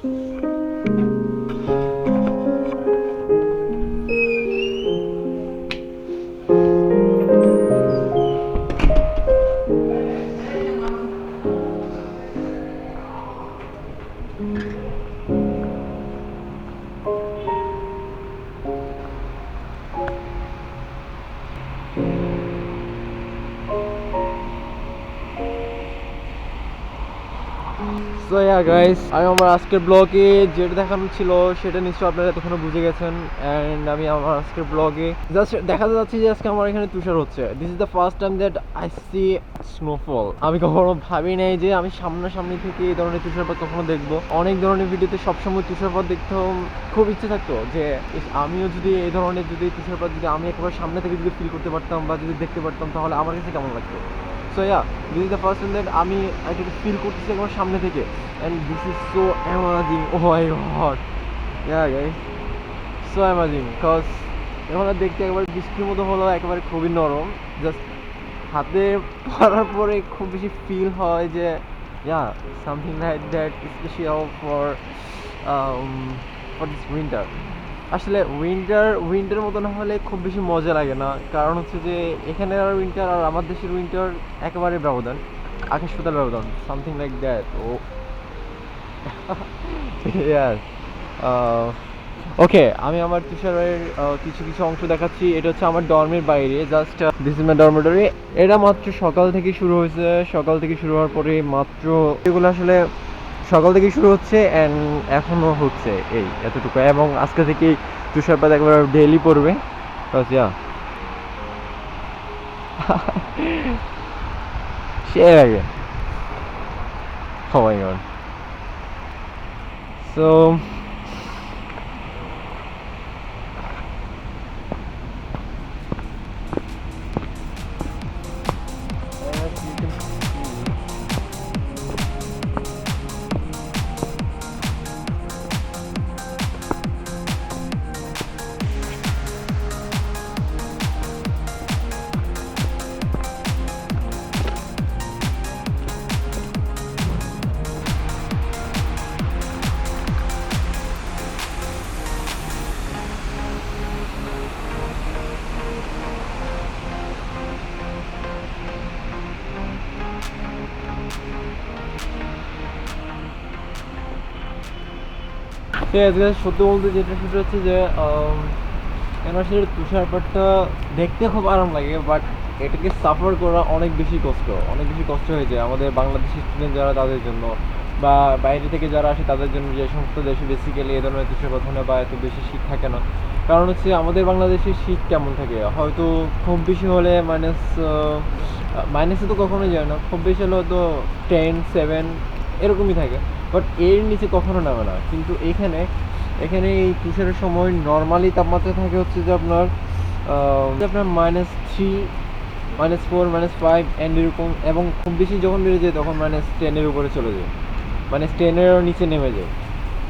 So yeah guys, আমি আমার আজকের ব্লগে যেটা দেখানো ছিল সেটা নিশ্চয়ই আপনারা এতক্ষণ বুঝে গেছেন। অ্যান্ড আমি আমার আজকের ব্লগে জাস্ট দেখাতে যাচ্ছি যে আজকে আমার এখানে তুষার হচ্ছে। This is the first time that I see snowfall. আমি কখনো ভাবি নাই যে আমি সামনাসামনি থেকে এই ধরনের তুষারপাত কখনো দেখবো। অনেক ধরনের ভিডিওতে সবসময় তুষারপাত দেখতেও খুব ইচ্ছে থাকতো যে আমিও যদি এই ধরনের তুষারপাত যদি আমি একবার সামনে থেকে যদি ফিল করতে পারতাম বা যদি দেখতে পারতাম তাহলে আমার কাছে কেমন লাগতো। So yeah, this is the first time that আমি এটাকে ফিল করতেছি একবার সামনে থেকে, and this is so amazing. Oh my god, yeah guys, so amazing. Cause এখন দেখতে একবার বৃষ্টির মতো হলো, একেবারে খুবই নরম, জাস্ট হাতে পরার পরে খুব বেশি ফিল হয় যে yeah, something like that special for this winter. আসলে উইন্টার মতো না হলে খুব বেশি মজা লাগে না, কারণ হচ্ছে যে এখানের আর উইন্টার আর আমার দেশের উইন্টার একেবারে ব্যবধান, আকাশ পাতাল ব্যবধান, সামথিং লাইক দ্যাট। ও ইয়াস, ওকে, আমি আমার তুষারের কিছু কিছু অংশ দেখাচ্ছি। এটা হচ্ছে আমার ডর্মের বাইরে, just this is my dormitory. এটা মাত্র সকাল থেকে শুরু হয়েছে, সকাল থেকে শুরু হওয়ার পরে মাত্র এগুলো আসলে সকাল থেকে শুরু হচ্ছে অ্যান্ড এখনও হচ্ছে এই এতটুকু, এবং আজকে থেকেই তুষারপাত একবার ডেইলি পড়বে। সে লাগে সবাই সো সত্যি বলতে যেটা সেটা হচ্ছে যে কেন আসলে তুষারপাতটা দেখতে খুব আরাম লাগে, বাট এটাকে সাফার করা অনেক বেশি কষ্ট হয়ে যায় আমাদের বাংলাদেশি স্টুডেন্ট যারা, তাদের জন্য, বা বাইরে থেকে যারা আসে তাদের জন্য। যে সমস্ত দেশে বেসিক্যালি এই ধরনের তুষারপাত হয় না বা এত বেশি শীত থাকে না, কারণ হচ্ছে আমাদের বাংলাদেশের শীত কেমন থাকে, হয়তো খুব বেশি হলে মাইনাসে তো কখনোই যায় না, খুব বেশি হলে হয়তো 10-7 এরকমই থাকে, বাট এর নিচে কখনো নামে না। কিন্তু এখানে এই তুষারের সময় নর্মালি তাপমাত্রা থাকে হচ্ছে যে আপনার -3, -4, -5 অ্যান্ড এরকম, এবং খুব বেশি যখন বেড়ে যায় তখন -10-এর উপরে চলে যায়, -10-এরও নিচে নেমে যায়।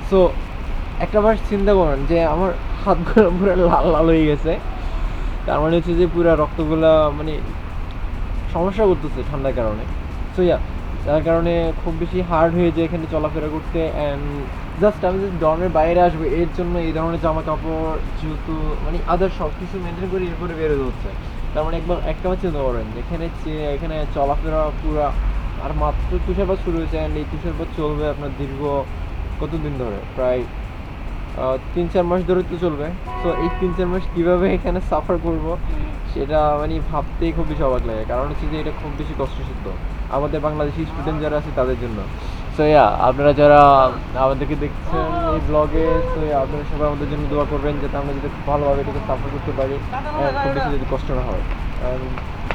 সো একটা বার চিন্তা করেন যে আমার হাতগুলো পুরো লাল লাল হয়ে গেছে, তার মানে হচ্ছে যে পুরো রক্তগুলা সমস্যা করতেছে ঠান্ডার কারণে। সো ইয়া, যার কারণে খুব বেশি হার্ড হয়ে যায় এখানে চলাফেরা করতে। অ্যান্ড আমি জাস্ট ডর্মের বাইরে আসবো, এর জন্য এই ধরনের জামা কাপড় যেহেতু আদার সব কিছু মেনটেন করে এরপরে বেরোতে হচ্ছে। তার মানে একটা চিন্তা করেন এখানে চলাফেরা পুরা, আর মাত্র তুষারপাত শুরু হয়েছে, অ্যান্ড এই তুষারপাত চলবে আপনার দীর্ঘ কতদিন ধরে, প্রায় 3-4 মাস ধরে তো চলবে। সো এই 3-4 মাস কীভাবে এখানে সাফার করব সেটা ভাবতেই খুব বেশি অবাক লাগে, কারণ হচ্ছে যে এটা খুব বেশি কষ্টসাধ্য আমাদের বাংলাদেশি স্টুডেন্ট যারা আছে তাদের জন্য। সো ইয়া, আপনারা যারা আমাদেরকে দেখছেন এই ব্লগে, সো আপনারা সবাই আমাদের জন্য দোয়া করবেন যাতে আমরা যদি খুব ভালোভাবে এটাকে সাফার করতে পারি, খুব বেশি যদি কষ্ট না হয়।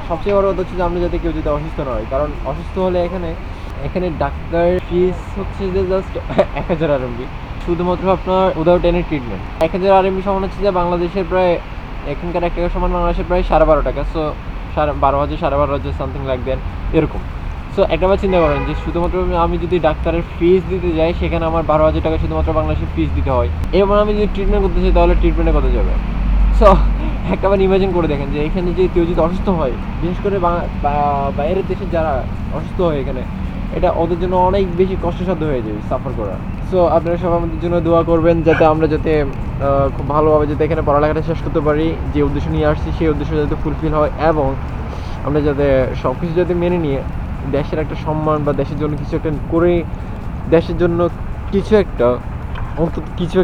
সবচেয়ে বড় কথা হচ্ছে যে আমরা যাতে কেউ যদি অসুস্থ না হয়, কারণ অসুস্থ হলে এখানে ডাক্তার ফিস হচ্ছে যে জাস্ট 1000 RMB, শুধুমাত্র আপনার উইদাউট এনি ট্রিটমেন্ট। 1000 RMB সমান হচ্ছে যে বাংলাদেশের প্রায়, এখানকার 1 টাকা সমান বাংলাদেশের প্রায় 12.5 টাকা। সো 12,000, 12,500 সামথিং লাইক দেন এরকম। সো একটাবার চিন্তা করেন যে শুধুমাত্র আমি যদি ডাক্তারের ফিস দিতে যাই, সেখানে আমার 12,000 টাকা শুধুমাত্র বাংলাদেশের ফিস দিতে হয়। এবার আমি যদি ট্রিটমেন্ট করতে চাই তাহলে ট্রিটমেন্টে কত যাবে? সো একটাবার ইমাজিন করে দেখেন যে এখানে যে কেউ যদি অসুস্থ হয়, বিশেষ করে বাইরের দেশে যারা অসুস্থ হয় এখানে, এটা ওদের জন্য অনেক বেশি কষ্টসাধ্য হয়ে যাবে সাফার করা। সো আপনারা সবাই আমাদের জন্য দোয়া করবেন যাতে আমরা যাতে খুব ভালোভাবে যাতে এখানে পড়ালেখাটা শেষ করতে পারি, যে উদ্দেশ্য নিয়ে আসছি সেই উদ্দেশ্য যাতে ফুলফিল হয়, এবং আমরা যাতে সব কিছু যাতে মেনে নিয়ে দেশের একটা সম্মান বা দেশের জন্য কিছু একটা করে, দেশের জন্য কিছু একটা অন্তত কিছু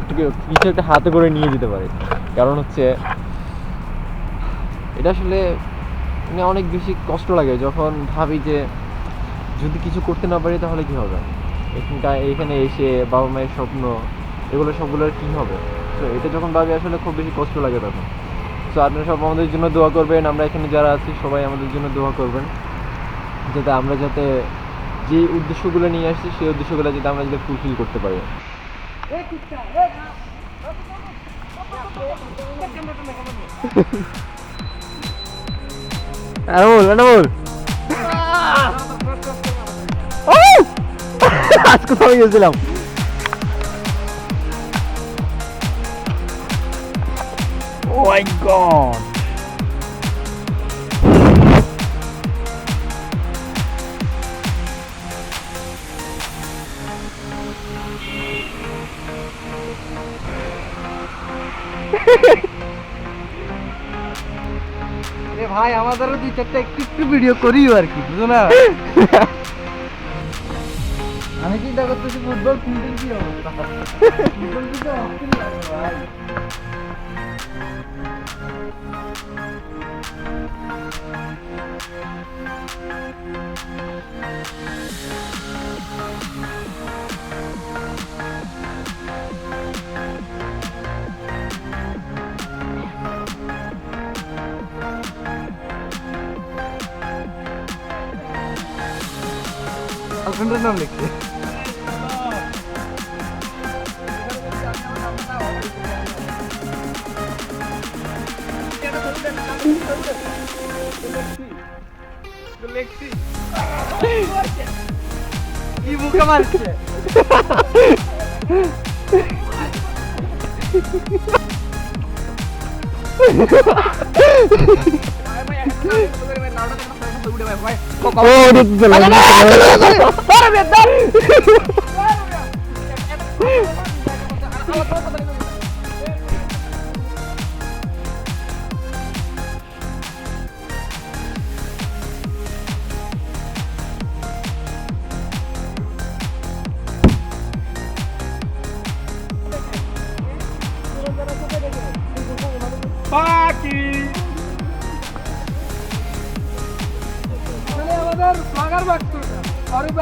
একটা হাতে করে নিয়ে যেতে পারি। কারণ হচ্ছে এটা আসলে মানে অনেক বেশি কষ্ট লাগে যখন ভাবি যে যদি কিছু করতে না পারি তাহলে কি হবে, এখানে এসে বাবা মায়ের স্বপ্ন এগুলো সবগুলোর কী হবে। তো এটা যখন ভাবি আসলে খুব বেশি কষ্ট লাগে তখন। সো আপনারা সব আমাদের জন্য দোয়া করবেন, আমরা এখানে যারা আছি সবাই আমাদের জন্য দোয়া করবেন যাতে আমরা যাতে যে উদ্দেশ্যগুলো নিয়ে আসছি সেই উদ্দেশ্যগুলো যাতে আমরা যাতে ফুলফিল করতে পারি। আজকে সবাই গেছিলাম। Oh my god. ভাই আমাদেরও 2-4টা একটু ভিডিও করিও আর কি, বুঝো না? আমি চিন্তা করতেছি ফুটবল ফিল্ডের কি অবস্থা। ফুটবল কিন্তু অস্থির লাগে ভাই। গার্লফ্রেন্ডের নাম লিখছে। কি মুখে মারছে?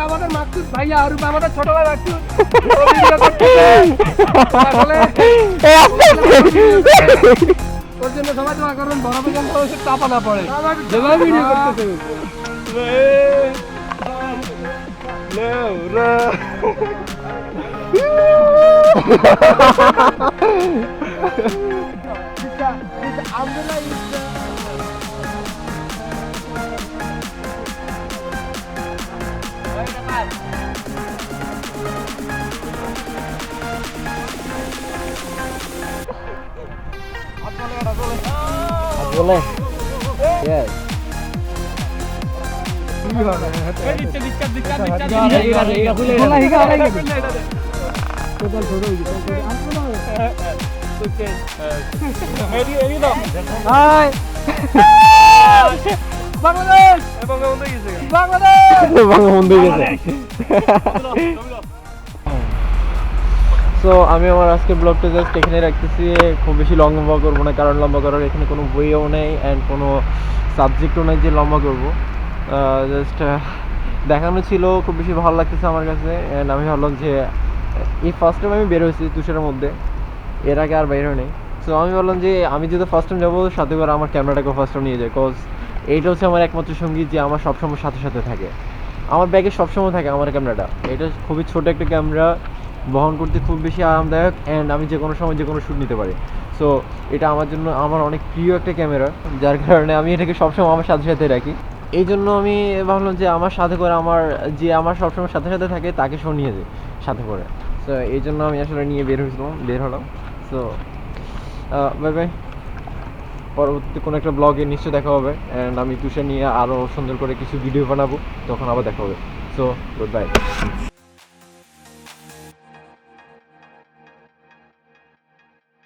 আমাদের মাকসুদ ভাইয়া আর আমাদের ছোট ভাই মাকসুদ ওর জন্য সবাই দোয়া করবেন, বড় বেজান চাপা না পড়ে যেভাবে ভিডিও করতেছে। Boleh. Yes. Hai. Bangladesh. Bangladesh গেছে। সো আমি আমার আজকে ব্লগটা জাস্ট এখানে রাখতেছি, খুব বেশি লম্বা করবো না, কারণ লম্বা করার এখানে কোনো বইও নেই অ্যান্ড কোনো সাবজেক্টও নেই যে লম্বা করবো। জাস্ট দেখানো ছিল, খুব বেশি ভালো লাগতেছে আমার কাছে। অ্যান্ড আমি ভাবলাম যে এই ফার্স্ট টাইম আমি বের হয়েছি তুষারের মধ্যে, এর আগে আর বের হয়নি। সো আমি বললাম যে আমি যেহেতু ফার্স্ট টাইম যাবো, সাথে করে আমার ক্যামেরাটাকেও ফার্স্ট টাইম নিয়ে যায়, কজ এইটা হচ্ছে আমার একমাত্র সঙ্গী যে আমার সবসময় সাথে সাথে থাকে। আমার ব্যাগে সবসময় থাকে আমার ক্যামেরাটা। এটা খুবই ছোটো একটা ক্যামেরা, বহন করতে খুব বেশি আরামদায়ক, অ্যান্ড আমি যে কোনো সময় যে কোনো শ্যুট নিতে পারি। সো এটা আমার জন্য আমার অনেক প্রিয় একটা ক্যামেরা, যার কারণে আমি এটাকে সবসময় আমার সাথে সাথে রাখি। এই জন্য আমি ভাবলাম যে আমার সাথে করে আমার সবসময় সাথে সাথে থাকে তাকে সব নিয়ে যাই সাথে করে। সো এই জন্য আমি আসলে নিয়ে বের হলাম। সো বাই বাই, পরবর্তী কোনো একটা ব্লগে নিশ্চয়ই দেখা হবে, অ্যান্ড আমি তুষার নিয়ে আরও সুন্দর করে কিছু ভিডিও বানাবো, তখন আবার দেখা হবে। So good bye.